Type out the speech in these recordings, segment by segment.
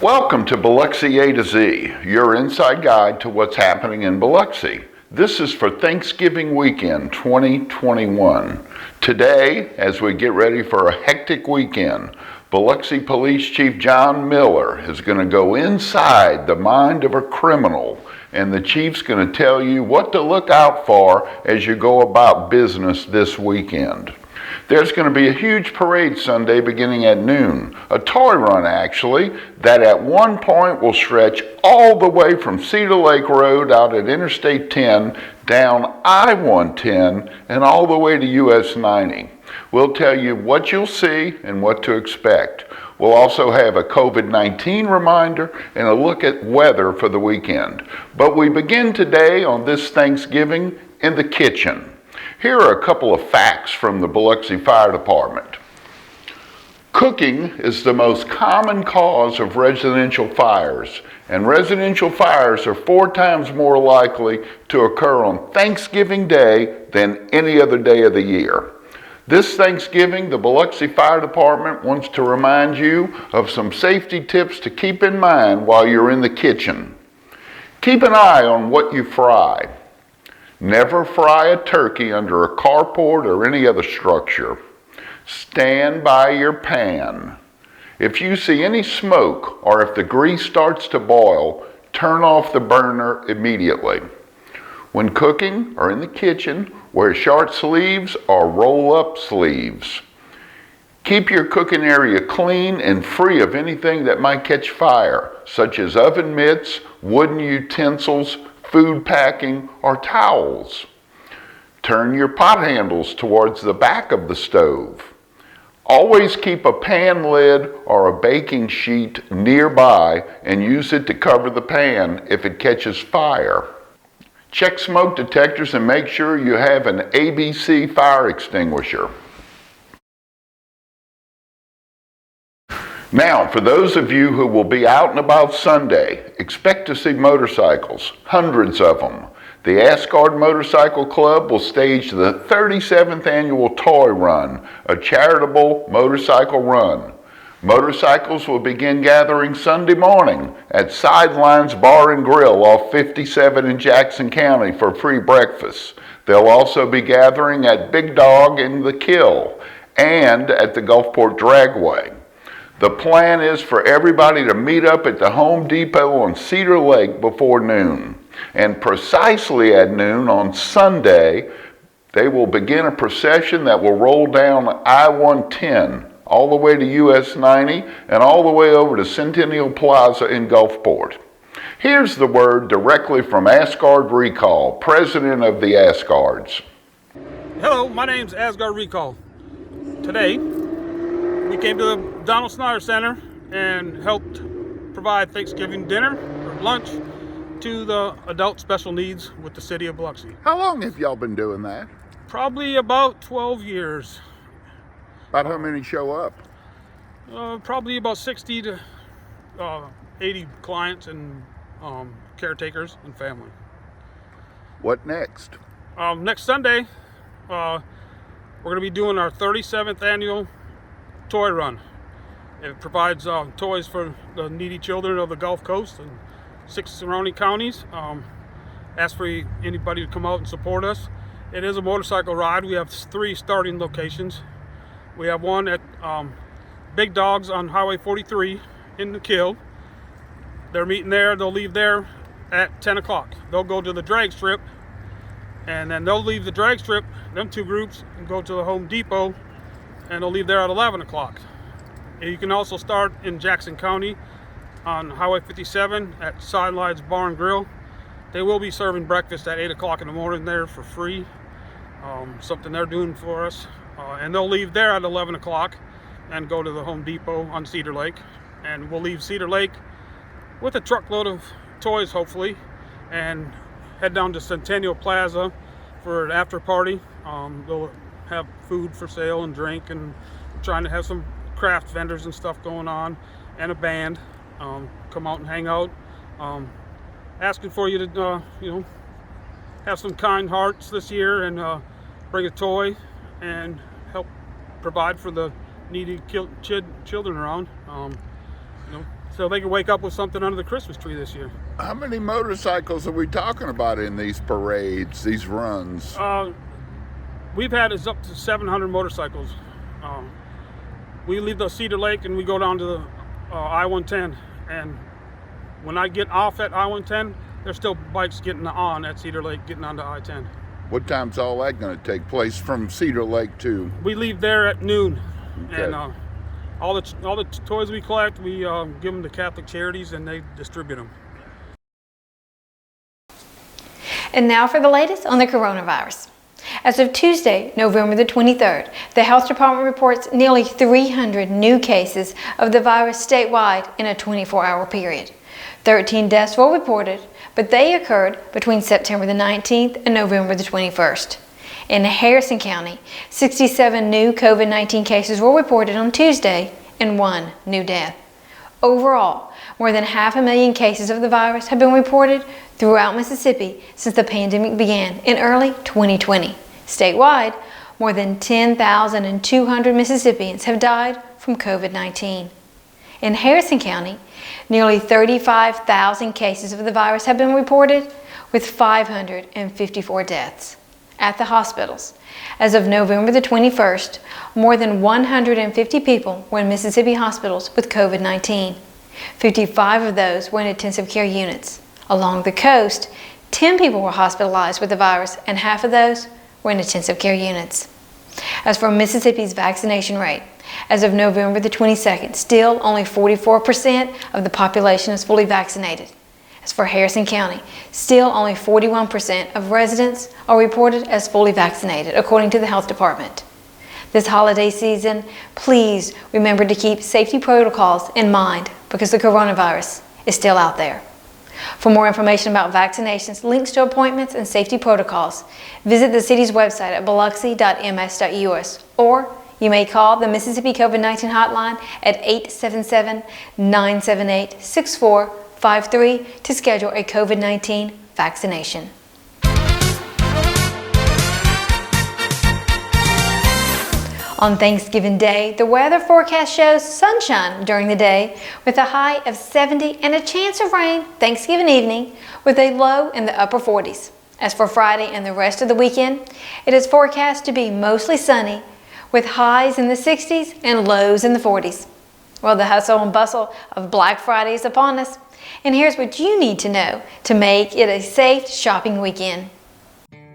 Welcome to Biloxi A to Z, your inside guide to what's happening in Biloxi. This is for Thanksgiving weekend 2021. Today, as we get ready for a hectic weekend, Biloxi Police Chief John Miller is going to go inside the mind of a criminal, and the chief's going to tell you what to look out for as you go about business this weekend. There's going to be a huge parade Sunday beginning at noon, a toy run actually, that at one point will stretch all the way from Cedar Lake Road out at Interstate 10, down I-110, and all the way to US 90. We'll tell you what you'll see and what to expect. We'll also have a COVID-19 reminder and a look at weather for the weekend. But we begin today on this Thanksgiving in the kitchen. Here are a couple of facts from the Biloxi Fire Department. Cooking is the most common cause of residential fires, and residential fires are 4 times more likely to occur on Thanksgiving Day than any other day of the year. This Thanksgiving, the Biloxi Fire Department wants to remind you of some safety tips to keep in mind while you're in the kitchen. Keep an eye on what you fry. Never fry a turkey under a carport or any other structure. Stand by your pan. If you see any smoke or if the grease starts to boil, turn off the burner immediately. When cooking or in the kitchen, wear short sleeves or roll-up sleeves. Keep your cooking area clean and free of anything that might catch fire, such as oven mitts, wooden utensils, food packing, or towels. Turn your pot handles towards the back of the stove. Always keep a pan lid or a baking sheet nearby and use it to cover the pan if it catches fire. Check smoke detectors and make sure you have an ABC fire extinguisher. Now, for those of you who will be out and about Sunday, expect to see motorcycles, hundreds of them. The Asgard Motorcycle Club will stage the 37th annual Toy Run, a charitable motorcycle run. Motorcycles will begin gathering Sunday morning at Sidelines Bar and Grill off 57 in Jackson County for free breakfast. They'll also be gathering at Big Dog in the Kill and at the Gulfport Dragway. The plan is for everybody to meet up at the Home Depot on Cedar Lake before noon. And precisely at noon on Sunday, they will begin a procession that will roll down I-110 all the way to US 90 and all the way over to Centennial Plaza in Gulfport. Here's the word directly from Asgard Recall, president of the Asgards. Hello, my name's Asgard Recall. Today, we came to the Donald Snyder Center and helped provide Thanksgiving dinner or lunch to the adult special needs with the city of Biloxi. How long have y'all been doing that? Probably about 12 years. About how many show up? Probably about 60 to 80 clients and caretakers and family. What next? Next Sunday, we're going to be doing our 37th annual Toy Run. It provides toys for the needy children of the Gulf Coast and 6 surrounding counties. Ask for anybody to come out and support us. It is a motorcycle ride. We have 3 starting locations. We have one at Big Dogs on Highway 43 in the Kill. They're meeting there. They'll leave there at 10 o'clock. They'll go to the drag strip, and then they'll leave the drag strip, them 2 groups, and go to the Home Depot, and they'll leave there at 11 o'clock. And you can also start in Jackson County on Highway 57 at Sidelines Bar and Grill. They will be serving breakfast at 8 o'clock in the morning there for free. Something they're doing for us. And they'll leave there at 11 o'clock and go to the Home Depot on Cedar Lake. And we'll leave Cedar Lake with a truckload of toys, hopefully, and head down to Centennial Plaza for an after party. They'll have food for sale and drink, and trying to have some craft vendors and stuff going on, and a band. Come out and hang out. Asking for you to, have some kind hearts this year and bring a toy and help provide for the needy children around. so they can wake up with something under the Christmas tree this year. How many motorcycles are we talking about in these parades, these runs? We've had is up to 700 motorcycles. We leave the Cedar Lake and we go down to the I-110, and when I get off at I-110, there's still bikes getting on at Cedar Lake, getting onto I-10. What time's all that going to take place from Cedar Lake to? We leave there at noon, Okay. and all the toys we collect, we give them to Catholic charities, and they distribute them. And now for the latest on the coronavirus. As of Tuesday, November the 23rd, the Health Department reports nearly 300 new cases of the virus statewide in a 24-hour period. 13 deaths were reported, but they occurred between September the 19th and November the 21st. In Harrison County, 67 new COVID-19 cases were reported on Tuesday and 1 new death. Overall, more than 500,000 cases of the virus have been reported throughout Mississippi since the pandemic began in early 2020. Statewide, more than 10,200 Mississippians have died from COVID-19. In Harrison County, nearly 35,000 cases of the virus have been reported, with 554 deaths. At the hospitals, as of November the 21st, more than 150 people were in Mississippi hospitals with COVID-19. 55 of those were in intensive care units. Along the coast, 10 people were hospitalized with the virus, and half of those were in intensive care units. As for Mississippi's vaccination rate, as of November the 22nd, still only 44% of the population is fully vaccinated. As for Harrison County, still only 41% of residents are reported as fully vaccinated, according to the Health Department. This holiday season, please remember to keep safety protocols in mind because the coronavirus is still out there. For more information about vaccinations, links to appointments, and safety protocols, visit the city's website at biloxi.ms.us, or you may call the Mississippi COVID-19 hotline at 877-978-6453 to schedule a COVID-19 vaccination. On Thanksgiving Day, the weather forecast shows sunshine during the day with a high of 70 and a chance of rain Thanksgiving evening with a low in the upper 40s. As for Friday and the rest of the weekend, it is forecast to be mostly sunny with highs in the 60s and lows in the 40s. Well, the hustle and bustle of Black Friday is upon us, and here's what you need to know to make it a safe shopping weekend.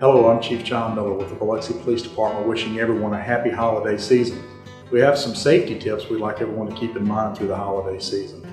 Hello, I'm Chief John Miller with the Biloxi Police Department, wishing everyone a happy holiday season. We have some safety tips we'd like everyone to keep in mind through the holiday season.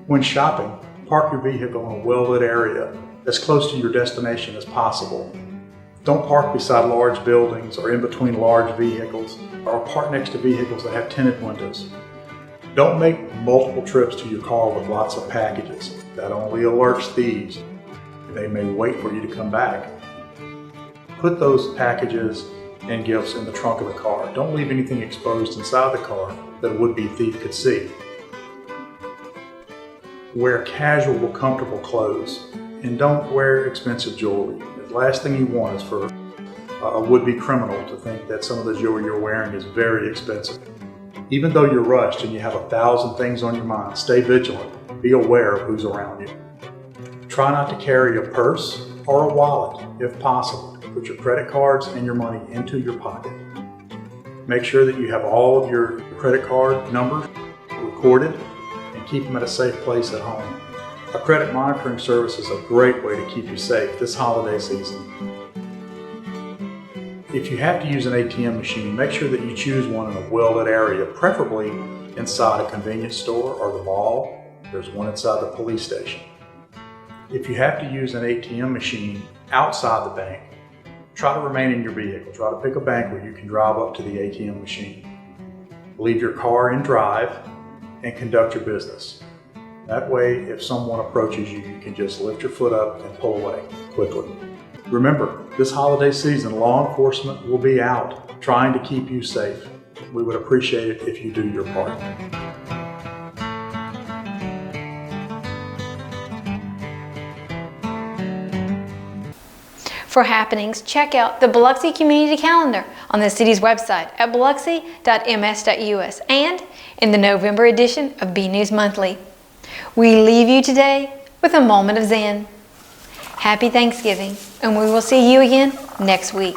When shopping, park your vehicle in a well-lit area as close to your destination as possible. Don't park beside large buildings or in between large vehicles, or park next to vehicles that have tinted windows. Don't make multiple trips to your car with lots of packages. That only alerts thieves. They may wait for you to come back. Put those packages and gifts in the trunk of the car. Don't leave anything exposed inside the car that a would-be thief could see. Wear casual, comfortable clothes, and don't wear expensive jewelry. The last thing you want is for a would-be criminal to think that some of the jewelry you're wearing is very expensive. Even though you're rushed and you have 1,000 things on your mind, stay vigilant. Be aware of who's around you. Try not to carry a purse or a wallet if possible. Put your credit cards and your money into your pocket. Make sure that you have all of your credit card numbers recorded and keep them at a safe place at home. A credit monitoring service is a great way to keep you safe this holiday season. If you have to use an ATM machine, make sure that you choose one in a well-lit area, preferably inside a convenience store or the mall. There's one inside the police station. If you have to use an ATM machine outside the bank, try to remain in your vehicle. Try to pick a bank where you can drive up to the ATM machine. Leave your car in drive and conduct your business. That way, if someone approaches you, you can just lift your foot up and pull away quickly. Remember, this holiday season, law enforcement will be out trying to keep you safe. We would appreciate it if you do your part. For happenings, check out the Biloxi Community Calendar on the city's website at biloxi.ms.us. And in the November edition of B News Monthly. We leave you today with a moment of Zen. Happy Thanksgiving, and we will see you again next week.